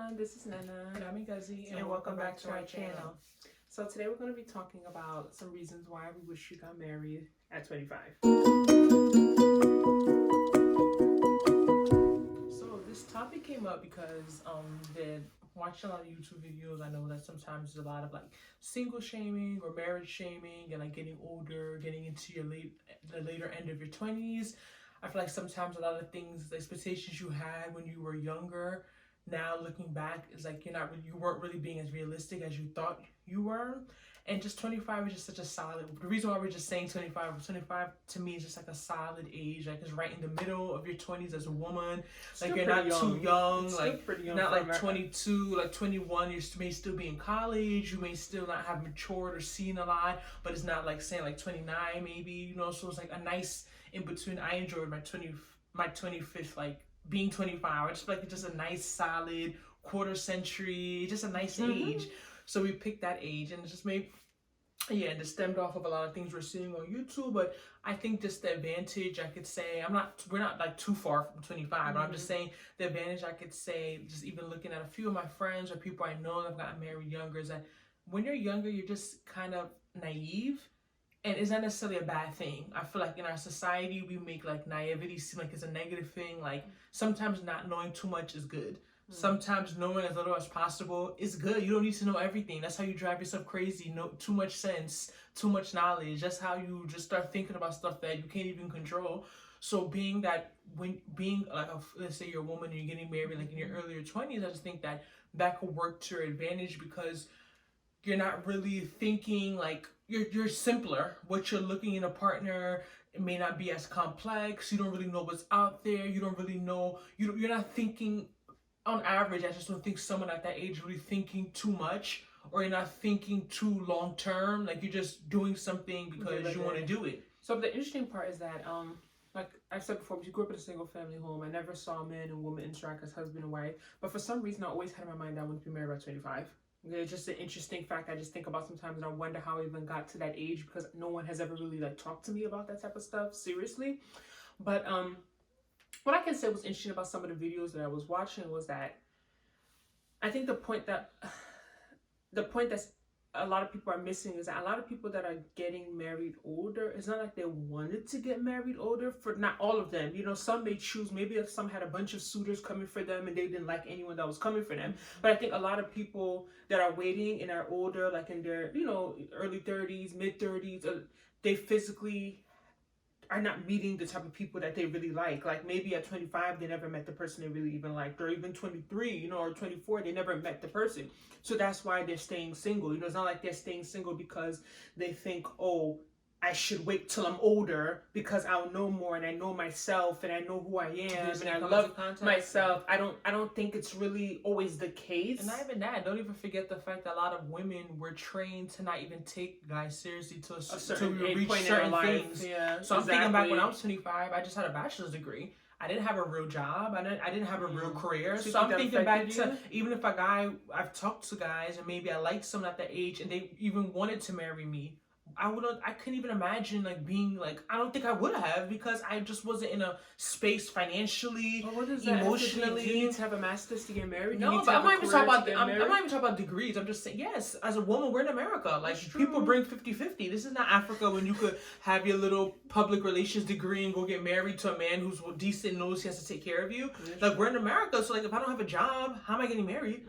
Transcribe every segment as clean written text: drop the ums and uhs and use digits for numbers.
everyone, this is Nnena. And I'm Ngozi, And welcome back to our channel. So today we're going to be talking about some reasons why we wish you got married at 25. So this topic came up because did watch a lot of YouTube videos. I know that sometimes there's a lot of like single shaming or marriage shaming and like getting older, getting into the later end of your 20s. I feel like sometimes a lot of things, the expectations you had when you were younger, now looking back, is like you weren't really being as realistic as you thought you were. And just 25 is just such a solid, the reason why we're just saying 25 to me is just like a solid age. Like it's right in the middle of your 20s as a woman. Like you're not too young, like not like 22, like 21, you may still be in college, you may still not have matured or seen a lot, but it's not like saying like 29 maybe, you know. So it's like a nice in between. I enjoyed my 25th, like being 25. I just feel like it's just a nice solid quarter century, just a nice age. So we picked that age, and it just made, and it stemmed off of a lot of things we're seeing on YouTube. But I think just the advantage I could say, we're not like too far from 25, but I'm just saying the advantage I could say, just even looking at a few of my friends or people I know that have gotten married younger, is that when you're younger, you're just kind of naive. And it's not necessarily a bad thing. I feel like in our society, we make like naivety seem like it's a negative thing. Like sometimes not knowing too much is good. Sometimes knowing as little as possible is good. You don't need to know everything. That's how you drive yourself crazy. No, too much sense, too much knowledge. That's how you just start thinking about stuff that you can't even control. So being like let's say you're a woman and you're getting married like in your earlier 20s, I just think that could work to your advantage, because you're not really thinking like you're simpler. What you're looking in a partner, it may not be as complex. You don't really know what's out there. You don't really know. You're not thinking. On average, I just don't think someone at that age really thinking too much, or you're not thinking too long term. Like you're just doing something because you want to do it. So the interesting part is that, like I've said before, we grew up in a single family home. I never saw men and women interact as husband and wife. But for some reason, I always had in my mind that I wanted to be married by 25. It's just an interesting fact I just think about sometimes, and I wonder how I even got to that age, because no one has ever really like talked to me about that type of stuff seriously. But what I can say was interesting about some of the videos that I was watching was that I think the point that's a lot of people are missing is that a lot of people that are getting married older, it's not like they wanted to get married older. For not all of them, you know, some may choose, maybe if some had a bunch of suitors coming for them and they didn't like anyone that was coming for them. But I think a lot of people that are waiting and are older, like in their, you know, early 30s, mid 30s, they physically are not meeting the type of people that they really like. Like maybe at 25, they never met the person they really even liked, or even 23, you know, or 24, they never met the person. So that's why they're staying single. You know, it's not like they're staying single because they think, oh, I should wait till I'm older because I'll know more and I know myself and I know who I am and I love myself. I don't think it's really always the case. And not even that. Don't even forget the fact that a lot of women were trained to not even take guys seriously to reach certain things. Yeah, so I'm thinking back when I was 25, I just had a bachelor's degree. I didn't have a real job. I didn't have a real career. So I'm thinking back to even if I've talked to guys and maybe I liked someone at that age and they even wanted to marry me, I couldn't even imagine like being like, I don't think I would have, because I just wasn't in a space financially, emotionally. Do you need to have a master's to get married? No, but I'm not even talking about degrees. I'm just saying, yes, as a woman, we're in America. Like people bring 50-50. This is not Africa when you could have your little public relations degree and go get married to a man who's decent, knows he has to take care of you. Like we're in America, so like if I don't have a job, how am I getting married?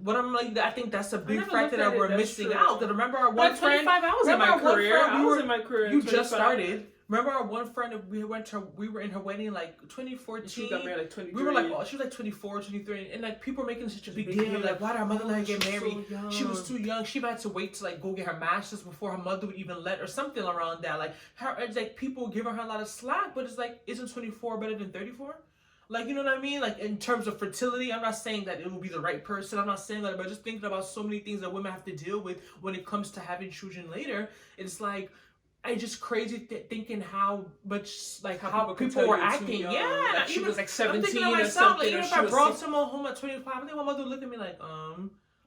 But I'm like, I think that's a big factor that we're missing out. Because remember our one friend, 25 hours in my career. I was in my career. You just started. Remember our one friend, we were in her wedding like 2014. She got married like 23. We were like, she was like 24, 23, and like people were making such a big deal. Like, why did her mother let her get married? She was too young. She had to wait to like go get her master's before her mother would even let her, something around that. Like it's like people giving her a lot of slack, but it's like, isn't 24 better than 34? Like, you know what I mean? Like, in terms of fertility, I'm not saying that it will be the right person. I'm not saying that, but just thinking about so many things that women have to deal with when it comes to having children later. It's like, it's just crazy thinking how much, like, how people were acting. Yeah. Like she was like 17 I'm thinking of myself, like, even if I brought someone home at 25, I think my mother would look at me like,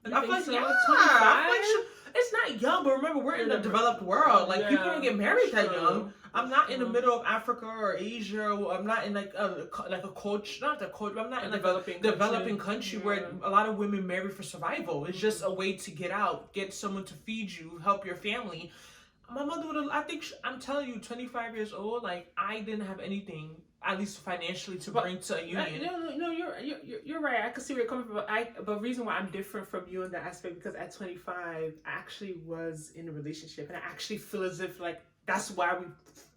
Like, I feel like, yeah, I feel like it's not young, but remember, we're in the developed world. Like, people don't get married that young. I'm not in the middle of Africa or Asia. I'm not in like a culture, not the culture. I'm not in like a developing country where a lot of women marry for survival. It's just a way to get out, get someone to feed you, help your family. My mother would have, I think, I'm telling you, 25 years old, like, I didn't have anything, at least financially, to bring to a union. No, you're right. I can see where you're coming from. But the reason why I'm different from you in that aspect, because at 25, I actually was in a relationship, and I actually feel as if, like, that's why we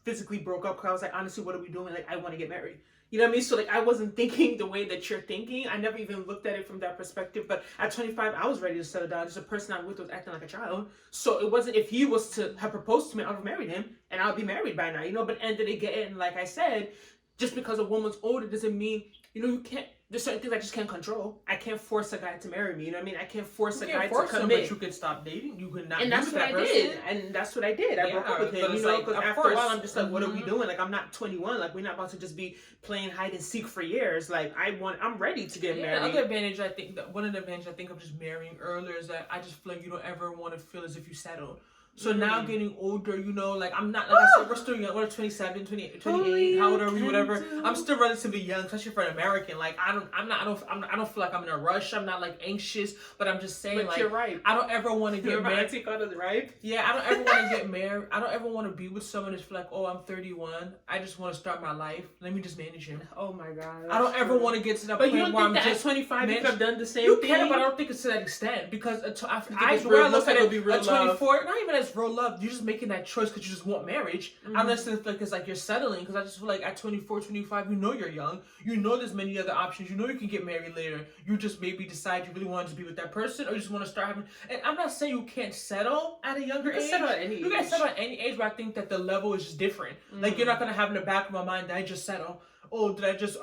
physically broke up, because I was like, honestly, what are we doing? Like, I want to get married. You know what I mean? So, like, I wasn't thinking the way that you're thinking. I never even looked at it from that perspective. But at 25, I was ready to settle down. Just the person I'm with was acting like a child. So it wasn't, if he was to have proposed to me, I would have married him. And I would be married by now, you know? But ended it getting, like I said, just because a woman's older doesn't mean, you know, you can't, there's certain things I just can't control. I can't force a guy to marry me. You know what I mean? I can't force a guy to commit. But you can stop dating. You could not. And that's what I did. And that's what I did. I broke up with him. You know, because after a while, I'm just like, what are we doing? Like, I'm not 21. Like, we're not about to just be playing hide and seek for years. Like, I'm ready to get married. Another advantage, I think, one of the advantages I think of just marrying earlier is that I just feel like you don't ever want to feel as if you settled. So now getting older, you know, like I'm not, like I said, we're still young. We're 27, 28, 28, how old are we, whatever. I'm still relatively young, especially for an American. Like I don't feel like I'm in a rush. I'm not like anxious, but I'm just saying, but like, you're right. I don't ever want to get married. Right? Yeah, I don't ever want to get married. I don't ever want to be with someone that's like, oh, I'm 31. I just want to start my life. Let me just manage him. Oh my God. I don't ever want to get to that point where I'm just 25. You could have done the same thing. You can, but I don't think it's to that extent because I look at it, a 24, not even as real love. You're just making that choice because you just want marriage. Unless it's like you're settling. Because I just feel like at 24, 25, you know you're young. You know there's many other options. You know you can get married later. You just maybe decide you really want to be with that person, or you just want to start having. And I'm not saying you can't settle at a younger age. Settle at any age. You can settle at any age, but I think that the level is just different. Like you're not gonna have in the back of my mind that I just settle. Oh,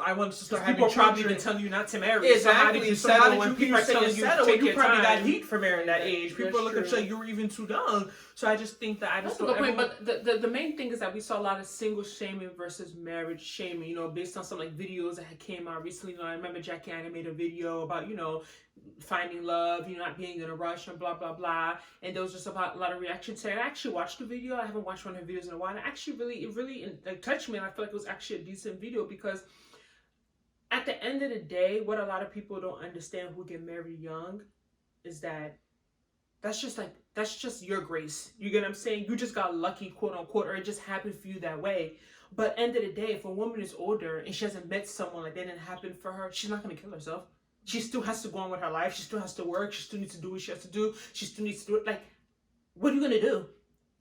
I want to start having people children. Probably even telling you not to marry. Exactly. So how did you settle when people are telling you to take you your probably time? got heat for marrying that age. People are looking at you like you were even too young. So I just think that I just don't. But the main thing is that we saw a lot of single shaming versus marriage shaming. You know, based on some like videos that had came out recently. You know, I remember Jackie Anna made a video about finding love, not being in a rush and blah blah blah. And there was just about a lot of reaction to it. I actually watched the video. I haven't watched one of her videos in a while. And it really touched me. And I feel like it was actually a decent video because at the end of the day, what a lot of people don't understand who get married young is that that's just your grace. You get what I'm saying? You just got lucky, quote unquote, or it just happened for you that way. But end of the day, if a woman is older and she hasn't met someone, like that didn't happen for her, she's not gonna kill herself. She still has to go on with her life. She still has to work. She still needs to do what she has to do. She still needs to do it. Like, what are you gonna do?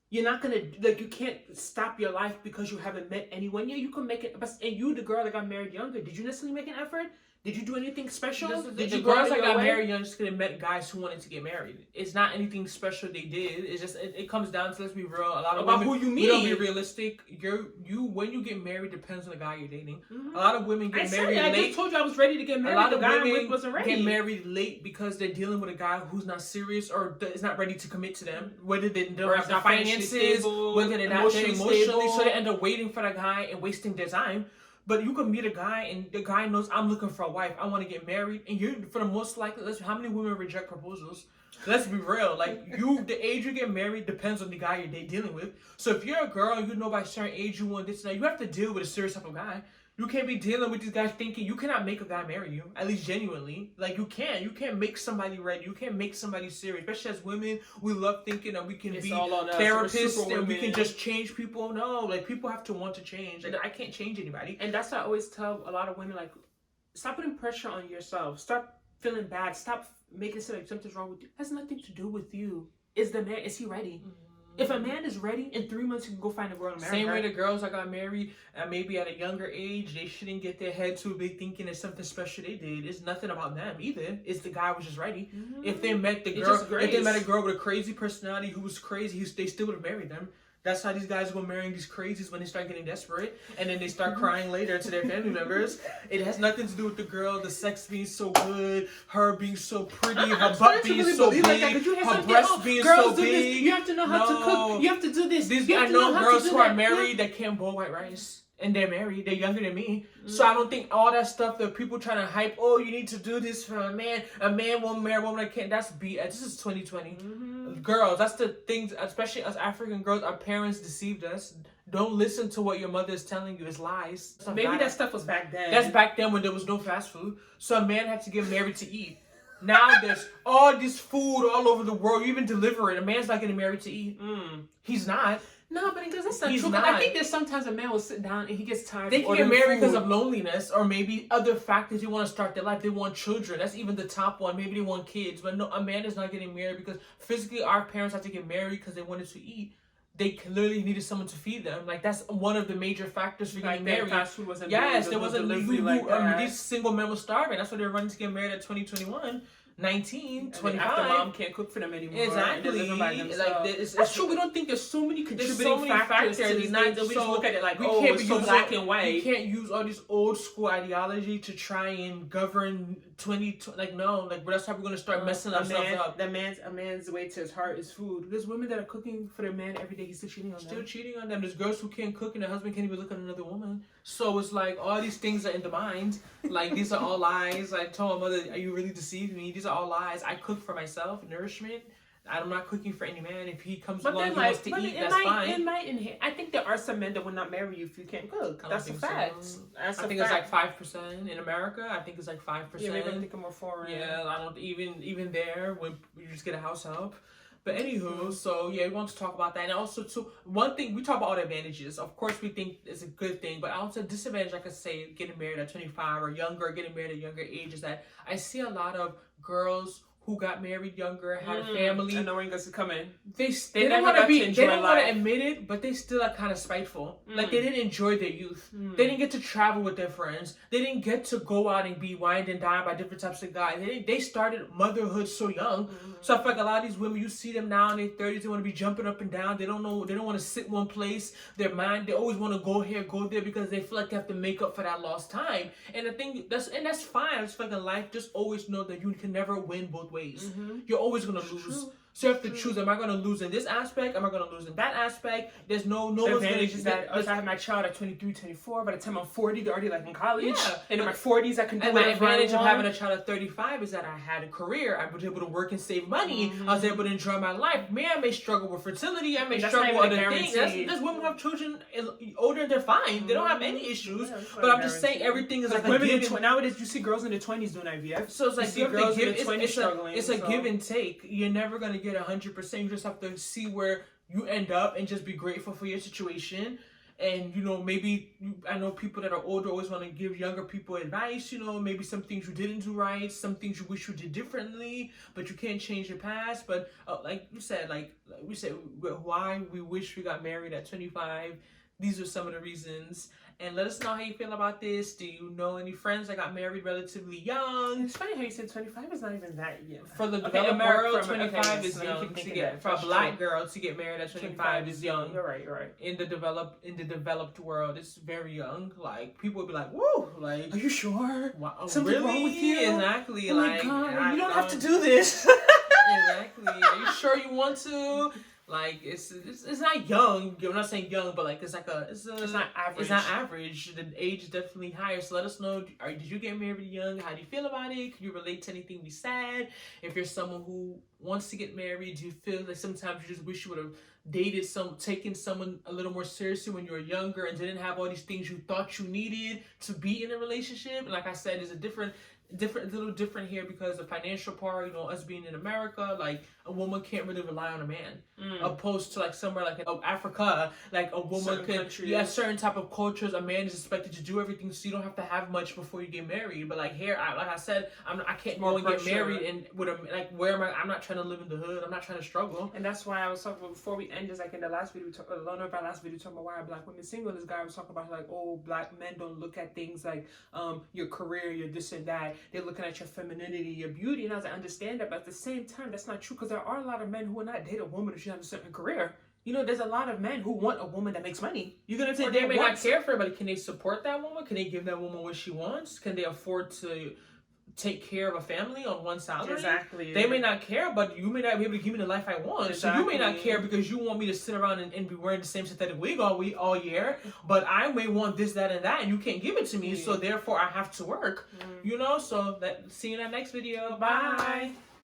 You're not gonna, you can't stop your life because you haven't met anyone. Yeah, you can make it. But and you, the girl that got married younger, did you necessarily make an effort? Did you do anything special? Did you girls that got married young just could have met guys who wanted to get married? It's not anything special they did. It's just it comes down to, let's be real. A lot of about women, who you meet. You don't be realistic. When you get married depends on the guy you're dating. A lot of women get married late. I just told you I was ready to get married. A lot of women wasn't ready. Get married late because they're dealing with a guy who's not serious or is not ready to commit to them. Whether they don't have the finances, whether they're not emotionally, so they end up waiting for the guy and wasting their time. But you can meet a guy and the guy knows I'm looking for a wife. I want to get married. And you're, for the most likely, how many women reject proposals? Let's be real. Like the age you get married depends on the guy you're dealing with. So if you're a girl and you know by a certain age you want this and that, you have to deal with a serious type of guy. You can't be dealing with these guys thinking you cannot make a guy marry you, at least genuinely. Like you can't make somebody ready. You can't make somebody serious. Especially as women, we love thinking that we can be therapists and we can just change people. No, like people have to want to change. Like I can't change anybody. And that's what I always tell a lot of women, like, stop putting pressure on yourself. Stop feeling bad. Stop making it seem like something's wrong with you. It has nothing to do with you. Is he ready? If a man is ready, in 3 months you can go find a girl and marry her. Same way the girls that got married, maybe at a younger age, they shouldn't get their head too big thinking it's something special they did. It's nothing about them either. It's the guy was just ready. If they met a girl with a crazy personality who was crazy, they still would have married them. That's how these guys go marrying these crazies when they start getting desperate and then they start crying later to their family members. It has nothing to do with the girl, the sex being so good, her being so pretty, her butt being so big, her breasts being so big. You have to know how to cook. You have to do this. I know girls who are married that can't boil white rice. and they're married. They're younger than me. So I don't think all that stuff that people trying to hype, oh, you need to do this for a man. A man won't marry a woman that can't. That's BS. This is 2020. Girls, that's the things, especially as African girls, our parents deceived us. Don't listen to what your mother is telling you. It's lies. Maybe that stuff was back then. That's back then when there was no fast food. So a man had to get married to eat. Now there's all this food all over the world. You even deliver it. A man's not getting married to eat. He's not. No, but because that's not He's true. not. I think there's sometimes a man will sit down and he gets tired. They of can get ordering married because food. of loneliness or maybe other factors. They want to start their life. They want children. That's even the top one. Maybe they want kids. But no, a man is not getting married because physically our parents had to get married because they wanted to eat. They clearly needed someone to feed them. Like, that's one of the major factors for getting married. Fast food wasn't yes, there wasn't delivery these single men were starving. That's why they're running to get married at 2021. 19, 25. After mom can't cook for them anymore. Exactly. That's true. We don't think there's so many contributing factors to these things, and we just look at it like, it's so black and white. We can't use all this old school ideology to try and govern 20. Like, no, like that's how we're gonna start messing ourselves up. A man's way to his heart is food. There's women that are cooking for their man every day. He's still cheating on them. Still cheating on them. There's girls who can't cook and their husband can't even look at another woman. So it's like all these things are in the mind. Like, these are all lies. I told my mother, "Are you really deceiving me? These are all lies. I cook for myself, nourishment. I'm not cooking for any man. If he comes along and wants to eat, that's fine." I think there are some men that will not marry you if you can't cook. That's a fact. So. I think it's like 5% in America. I think it's like 5%. Yeah, maybe I think more foreign. Yeah, I don't even there when you just get a house help. But anywho, so yeah, we want to talk about that. And also, too, one thing, we talk about all the advantages. Of course, we think it's a good thing, but also disadvantage, like I say, getting married at 25 or younger, getting married at a younger age, is that I see a lot of girls who got married younger, had a family. And knowing us to come in. They don't want to admit it, but they still are kind of spiteful. Like, they didn't enjoy their youth. They didn't get to travel with their friends. They didn't get to go out and be wined and dined by different types of guys. They started motherhood so young. So I feel like a lot of these women, you see them now in their 30s, they want to be jumping up and down. They don't want to sit one place. Their mind, they always want to go here, go there, because they feel like they have to make up for that lost time. And the thing, that's fine. I just feel like in life, just always know that you can never win both ways. You're always going to lose. True. So you have to choose, am I going to lose in this aspect? Am I going to lose in that aspect? There's no advantage is that if I have my child at 23, 24, by the time I'm 40, they're already like in college. Yeah. And in my 40s, I can do whatever I want. And my advantage of having a child at 35 is that I had a career. I was able to work and save money. I was able to enjoy my life. Man, I may struggle with fertility. I may struggle with other things. There's women who have children older and they're fine. They don't have any issues. Yeah, but I'm just saying everything is like a given. Nowadays, you see girls in their 20s doing IVF. So it's like girls in their 20s struggling. It's a give and take. You're never going to get 100%. You just have to see where you end up and just be grateful for your situation. And, I know people that are older always want to give younger people advice, maybe some things you didn't do right, some things you wish you did differently, but you can't change your past. But like we said, why we wish we got married at 25. These are some of the reasons. And let us know how you feel about this. Do you know any friends that got married relatively young? It's funny how you said 25 is not even that young. For the developed world, 25 is young. For a black girl to get married at 25 is young. You're right. In the developed world, it's very young. Like, people would be like, "Woo!" Like, are you sure? Wow, something really? Wrong with you? Exactly. Oh my God, you don't have to do this. Exactly. Are you sure you want to? Like, it's not young. I'm not saying young, but like it's not average. It's not average. The age is definitely higher. So let us know. Did you get married young? How do you feel about it? Can you relate to anything we said? If you're someone who wants to get married, do you feel like sometimes you just wish you would have taken someone a little more seriously when you were younger and didn't have all these things you thought you needed to be in a relationship? And like I said, it's a little different here because the financial part, us being in America, like a woman can't really rely on a man, opposed to like somewhere like Africa, like a woman certain type of cultures, a man is expected to do everything, so you don't have to have much before you get married. But like here, like I said, I can't go and get married and where am I? I'm not trying to live in the hood. I'm not trying to struggle. And that's why I was talking before we end this, like in the last video, talking about why are black women single. This guy was talking about like, oh, black men don't look at things like your career, your this and that. They're looking at your femininity, your beauty, and I was like, I understand that, but at the same time, that's not true because there are a lot of men who will not date a woman if she has a certain career. There's a lot of men who want a woman that makes money. You're gonna say they may not care for her, but can they support that woman? Can they give that woman what she wants? Can they afford take care of a family on one salary. Exactly. They may not care, but you may not be able to give me the life I want. Exactly. So you may not care because you want me to sit around and be wearing the same synthetic wig all year, but I may want this, that, and that, and you can't give it to me. So therefore I have to work. You know, so see you in that next video. Bye.